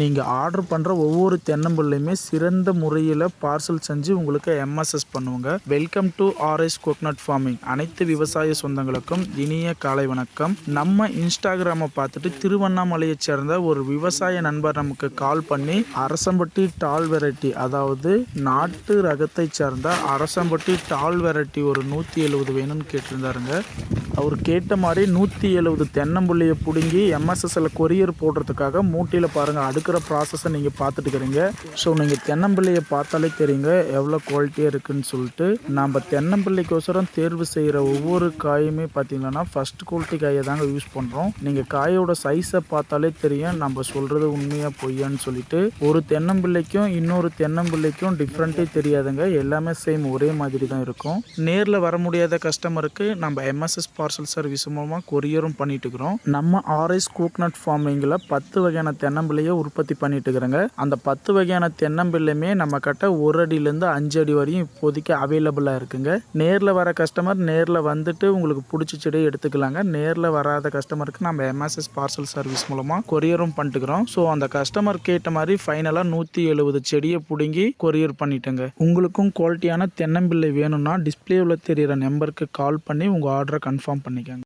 நீங்கள் ஆர்டர் பண்ணுற ஒவ்வொரு தென்னம்பிள்ளையுமே சிறந்த முறையில் பார்சல் செஞ்சு உங்களுக்கு எம்எஸ்எஸ் பண்ணுவோங்க. Welcome to RS coconut farming. அனைத்து விவசாய சொந்தங்களுக்கும் இனிய காலை வணக்கம். நம்ம இன்ஸ்டாகிராமை பார்த்துட்டு திருவண்ணாமலையை சேர்ந்த ஒரு விவசாய நண்பர் நமக்கு கால் பண்ணி அரசம்பட்டி டால் வெரைட்டி, அதாவது நாட்டு ரகத்தை சேர்ந்த அரசம்பட்டி டால் வெரைட்டி ஒரு 170 வேணும்னு கேட்டிருந்தாருங்க. அவர் கேட்ட மாதிரி 170 தென்னம்பிள்ளையை பிடுங்கி எம்எஸ்எஸ்ல கொரியர் போடுறதுக்காக மூட்டையில் பாருங்கள் அடுக்கிற ப்ராசஸை நீங்கள் பார்த்துட்டு இருக்கிறீங்க. ஸோ நீங்கள் தென்னம்பிள்ளையை பார்த்தாலே தெரியுங்க எவ்வளோ குவாலிட்டியாக இருக்குதுன்னு சொல்லிட்டு. நம்ம தென்னம்பிள்ளைக்கோசரம் தேர்வு செய்கிற ஒவ்வொரு காயுமே பார்த்தீங்கன்னா ஃபஸ்ட் குவாலிட்டி காயை தாங்க யூஸ் பண்ணுறோம். நீங்கள் காயோட சைஸை பார்த்தாலே தெரியும் நம்ம சொல்கிறது உண்மையாக பொய்யான்னு சொல்லிட்டு. ஒரு தென்னம்பிள்ளைக்கும் இன்னொரு தென்னம்பிள்ளைக்கும் டிஃப்ரெண்ட்டே தெரியாதுங்க. எல்லாமே சேம் ஒரே மாதிரி தான் இருக்கும். நேரில் வர முடியாத கஸ்டமருக்கு நம்ம எம்எஸ்எஸ் பார்சல் சர்வீஸ் மூலமாக கொரியரும் பண்ணிட்டு இருக்கிறோம். நம்ம ஆர்எஸ் கோகனட் ஃபார்மிங்கில் 10 வகையான தென்னம்பிள்ளையை உற்பத்தி பண்ணிட்டு இருக்கிறோங்க. அந்த 10 வகையான தென்னம்பிள்ளையுமே நம்ம கிட்ட 1 அடியிலேருந்து 5 அடி வரையும் இப்போதைக்கு அவைலபிளாக இருக்குங்க. நேரில் வர கஸ்டமர் நேரில் வந்துட்டு உங்களுக்கு பிடிச்ச செடியை எடுத்துக்கலாங்க. நேரில் வராத கஸ்டமருக்கு நம்ம எம்எஸ்எஸ் பார்சல் சர்வீஸ் மூலமாக கொரியரும் பண்ணிட்டுக்கிறோம். ஸோ அந்த கஸ்டமர் கேட்ட மாதிரி ஃபைனலாக 170 செடியை பிடுங்கி கொரியர் பண்ணிட்டேங்க. உங்களுக்கும் குவாலிட்டியான தென்னம்பிள்ளை வேணும்னா டிஸ்பிளேவில் தெரிகிற நம்பருக்கு கால் பண்ணி உங்கள் ஆர்டரை கன்ஃபார்ம் பண்ணிக்கோங்க.